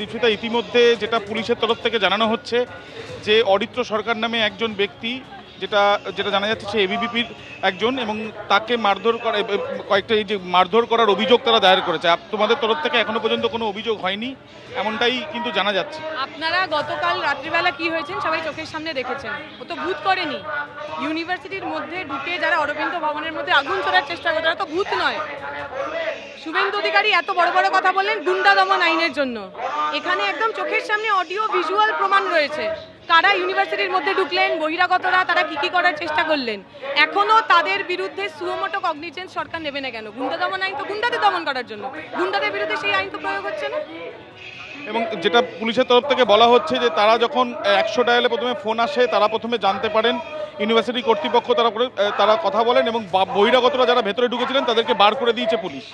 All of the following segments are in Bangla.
দীপশিতা, ইতিমধ্যে যেটা পুলিশের তরফ থেকে জানানো হচ্ছে যে অরিত্র সরকার নামে একজন ব্যক্তি, যেটা যেটা জানা যাচ্ছে সে এবিভিপির একজন, এবং তাকে মারধর করা, কয়েকটা এই যে মারধর করার অভিযোগ তারা দায়ের করেছে। তোমাদের তরফ থেকে এখনো পর্যন্ত কোনো অভিযোগ হয়নি এমনটাই কিন্তু জানা যাচ্ছে। আপনারা গতকাল রাত্রিবেলা কি হয়েছেন সবাই চোখের সামনে দেখেছেন। ও তো ভূত করেনি। ইউনিভার্সিটির মধ্যে ঢুকে যারা অরবিন্দ ভবনের মধ্যে আগুন ছড়ার চেষ্টা করে তারা তো ভূত নয়। শুভেন্দু অধিকারী এত বড় বড় কথা বললেন গুন্ডা দমন আইনের জন্য। এখানে একদম চোখের সামনে অডিও ভিজুয়াল প্রমাণ রয়েছে। কারা ইউনিভার্সিটির মধ্যে ঢুকলেন, বহিরাগতরা তারা কি করার চেষ্টা করলেন। এখনো তাদের বিরুদ্ধে সুমোটো কগনিজেন্স সরকার নেবে না কেন? গুন্ডা দমন আইন তো গুন্ডাদের দমন করার জন্য, গুন্ডাদের বিরুদ্ধে সেই আইন তো প্রয়োগ হচ্ছে না। এবং যেটা পুলিশের তরফ থেকে বলা হচ্ছে যে তারা যখন 100 ডায়ালে প্রথমে ফোন আসে, তারা প্রথমে জানতে পারেন ইউনিভার্সিটি কর্তৃপক্ষ, তারা কথা বলেন এবং বহিরাগতরা যারা ভেতরে ঢুকেছিলেন তাদেরকে বার করে দিয়েছে পুলিশ।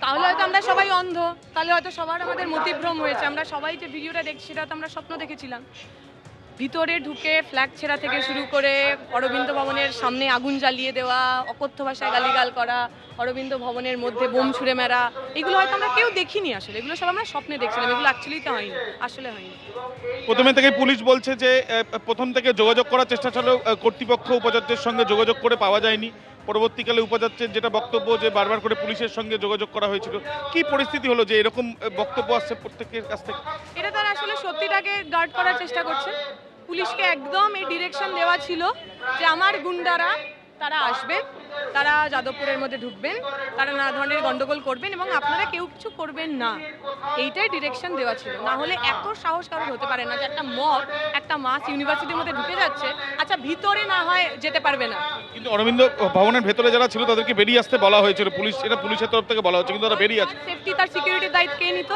তাহলে হয়তো আমরা সবাই অন্ধ, তাহলে হয়তো সবার আমাদের মতিভ্রম হয়েছে। আমরা সবাই যে ভিডিওটা দেখছি সেটা তো আমরা স্বপ্ন দেখেছিলাম। ভিতরে ঢুকে ফ্ল্যাগ ছেঁড়া থেকে শুরু করে অরবিন্দ ভবনের সামনে আগুন জ্বালিয়ে দেওয়া, অকথ্য ভাষায় গালিগাল করা, অরবিন্দ ভবনের মধ্যে বোম ছুঁড়ে মারা, এগুলো হয়তো আমরা কেউ দেখিনি। আসলে এগুলো সব আমরা স্বপ্নে দেখছিলাম, এগুলো অ্যাকচুয়ালি তো হয়নি, আসলে হয়নি। প্রথমে থেকে পুলিশ বলছে যে প্রথম থেকে যোগাযোগ করার চেষ্টা ছিল কর্তৃপক্ষ, উপাচার্যের সঙ্গে যোগাযোগ করে পাওয়া যায়নি। পরবর্তীকালে উপাচার্যের যেটা বক্তব্য যে বারবার করে পুলিশের সঙ্গে যোগাযোগ করা হয়েছিল। কি পরিস্থিতি হলো যে এরকম বক্তব্য আসছে প্রত্যেকের কাছ থেকে? এটা তারা আসলে সত্যিটাকে গার্ড করার চেষ্টা করছে। পুলিশকে একদম এই ডিরেকশন দেওয়া ছিল যে আমার গুন্ডারা তারা আসবেন, তারা যাদবপুরের মধ্যে ঢুকবেন, তারা নানা ধরনের গন্ডগোল করবেন এবং আপনারা কেউ কিছু করবেন না, এইটাই ডিরেকশন দেওয়া ছিল। না হলে এত সাহস কারণ হতে পারে না যে একটা মব, একটা মাস ইউনিভার্সিটির মধ্যে ঢুকে যাচ্ছে। আচ্ছা, ভিতরে না হয় যেতে পারবে না, কিন্তু অরবিন্দ ভবনের ভেতরে যারা ছিল তাদেরকে বেরিয়ে আসতে বলা হয়েছিল, পুলিশ, এটা পুলিশের তরফ থেকে বলা হচ্ছে, কিন্তু তারা বেরিয়ে আসছে। সেফটি, তার সিকিউরিটির দায়িত্ব কে নিত?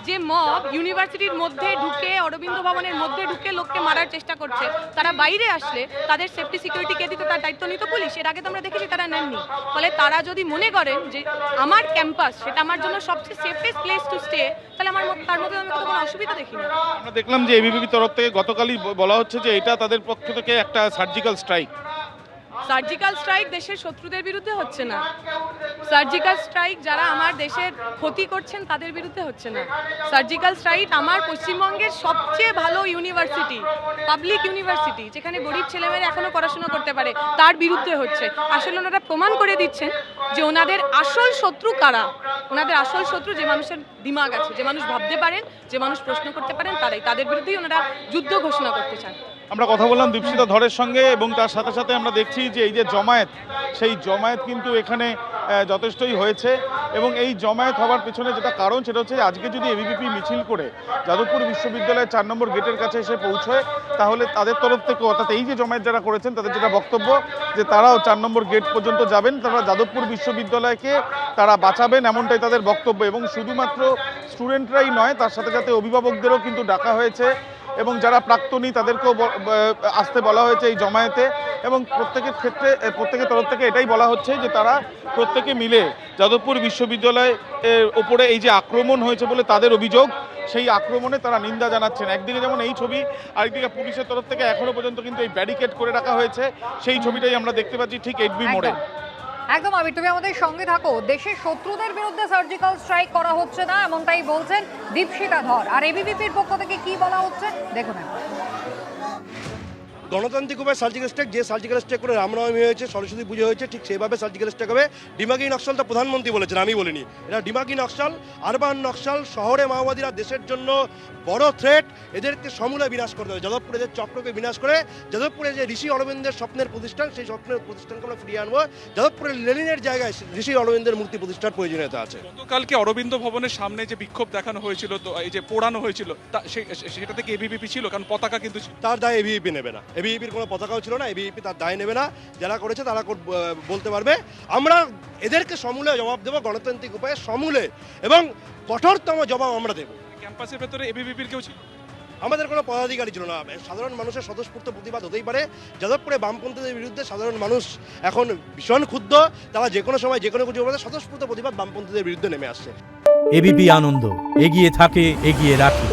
যে মব ইউনিভার্সিটির মধ্যে ঢুকে, অরবিন্দ ভবনের মধ্যে ঢুকে লোককে মারার চেষ্টা করছে, তারা বাইরে আসলে তাদের সেফটি সিকিউরিটি কে দিত? তার দায়িত্ব নিত পুলিশ। এর আগে তো আমরা দেখেছি তারা নেননি। ফলে তারা যদি মনে করেন যে আমার ক্যাম্পাস সেটা আমার জন্য সবচেয়ে সেফেস্ট প্লেস টু স্টে, তাহলে তার মধ্যে আমি কোনো অসুবিধা দেখি না। আমরা দেখলাম যে এবিভিপি তরফ থেকে গতকালই বলা হচ্ছে যে এটা তাদের পক্ষ থেকে একটা সার্জিক্যাল স্ট্রাইক। সার্জিক্যাল স্ট্রাইক দেশের শত্রুদের বিরুদ্ধে হচ্ছে না। সার্জিক্যাল স্ট্রাইক যারা আমার দেশের ক্ষতি করছেন তাদের বিরুদ্ধে হচ্ছে না। সার্জিক্যাল স্ট্রাইক আমার পশ্চিমবঙ্গের সবচেয়ে ভালো ইউনিভার্সিটি, পাবলিক ইউনিভার্সিটি, যেখানে গরিব ছেলেমেয়েরা এখনো পড়াশোনা করতে পারে, তার বিরুদ্ধে হচ্ছে। আসলে ওনারা প্রমাণ করে দিচ্ছেন যে ওনাদের আসল শত্রু কারা। ওনাদের আসল শত্রু যে মানুষের দিমাগ আছে, যে মানুষ ভাবতে পারেন, যে মানুষ প্রশ্ন করতে পারেন, তারাই। তাদের বিরুদ্ধেই ওনারা যুদ্ধ ঘোষণা করতে চান। আমরা কথা বললাম দীপশিতা ধরের সঙ্গে, এবং তার সাথে সাথে আমরা দেখছি যে এই যে জমায়েত, সেই জমায়েত কিন্তু এখানে যথেষ্টই হয়েছে। এবং এই জমায়েত হওয়ার পেছনে যেটা কারণ সেটা হচ্ছে আজকে যদি এবিভিপি মিছিল করে যাদবপুর বিশ্ববিদ্যালয়ের 4 নম্বর গেটের কাছে এসে পৌঁছয়, তাহলে তাদের তরফ থেকে, অর্থাৎ এই যে জমায়েত যারা করেছেন তাদের যেটা বক্তব্য যে তারাও 4 নম্বর গেট পর্যন্ত যাবেন, তারা যাদবপুর বিশ্ববিদ্যালয়কে তারা বাঁচাবেন, এমনটাই তাদের বক্তব্য। এবং শুধুমাত্র স্টুডেন্টরাই নয়, তার সাথে সাথে অভিভাবকদেরও কিন্তু ডাকা হয়েছে এবং যারা প্রাক্তনী তাদেরকেও আসতে বলা হয়েছে এই জমায়েতে। এবং প্রত্যেকের ক্ষেত্রে প্রত্যেকের তরফ থেকে এটাই বলা হচ্ছে যে তারা প্রত্যেকে মিলে যাদবপুর বিশ্ববিদ্যালয়ের ওপরে এই যে আক্রমণ হয়েছে বলে তাদের অভিযোগ, সেই আক্রমণে তারা নিন্দা জানাচ্ছেন। একদিকে যেমন এই ছবি, আরেকদিকে পুলিশের তরফ থেকে এখনো পর্যন্ত কিন্তু এই ব্যারিকেড করে রাখা হয়েছে, সেই ছবিটাই আমরা দেখতে পাচ্ছি ঠিক এইচবি মোড়ে। একদম আবির, তুমি আমাদের সঙ্গে থাকো। দেশের শত্রুদের বিরুদ্ধে সার্জিক্যাল স্ট্রাইক করা হচ্ছে না, এমনটাই বলছেন দীপশিতা ধর। আর এবিভিপির পক্ষ থেকে কি বলা হচ্ছে দেখুন। গণতান্ত্রিক উপায় সার্জিক্যাল স্ট্রাইক, যে সার্জিক্যাল স্ট্রাইক করে রামনবমী হয়েছে, সরস্বতী পুজো হয়েছে, ঠিক সেভাবে সার্জিক্যাল স্ট্রাইক হবে। ডিমাগি নকশালটা প্রধানমন্ত্রী বলেছেন, আমি বলিনি। এটা ডিমাগি নকশাল, আরবান নকশাল, শহরে মাওবাদীরা দেশের জন্য বড় থ্রেট। এদেরকে সমূলে বিনাশ করতে হবে। যাদবপুরে যে চক্রকে বিনাশ করে যাদবপুরে যে ঋষি অরবিন্দের স্বপ্নের প্রতিষ্ঠান, সেই স্বপ্নের প্রতিষ্ঠানকে আমরা ফিরিয়ে আনবো। যাদবপুরের লেনিনের জায়গায় ঋষি অরবিন্দের মূর্তি প্রতিষ্ঠার প্রয়োজনীয়তা আছে। গতকালকে অরবিন্দ ভবনের সামনে যে বিক্ষোভ দেখানো হয়েছিল, তো এই যে পোড়ানো হয়েছিল, সেটা থেকে এবিভিপি ছিল, কারণ পতাকা কিন্তু তার দায় এবিভিপি নেবে না। এবিভিপির কোনো পতাকাও ছিল না, এবিভিপি তার দায় নেবে না। যারা করেছে তারা বলতে পারবে। আমরা এদেরকে সমূলে জবাব দেবো, গণতান্ত্রিক উপায়ে সমূলে, এবং কঠোরতম জবাব আমরা দেবো। ক্যাম্পাসের ভেতরে এবিভিপির কেউ ছিল? আমাদের কোনো পদাধিকারী ছিল না। সাধারণ মানুষের স্বতঃস্ফূর্ত প্রতিবাদ হতেই পারে। যাদবপুরে বামপন্থীদের বিরুদ্ধে সাধারণ মানুষ এখন ভীষণ ক্ষুব্ধ। তারা যে কোনো সময় যে কোনো কিছু বলতে স্বতঃস্ফূর্ত প্রতিবাদ বামপন্থীদের বিরুদ্ধে নেমে আসছে। এবিপি আনন্দ, এগিয়ে থাকে, এগিয়ে রাখে।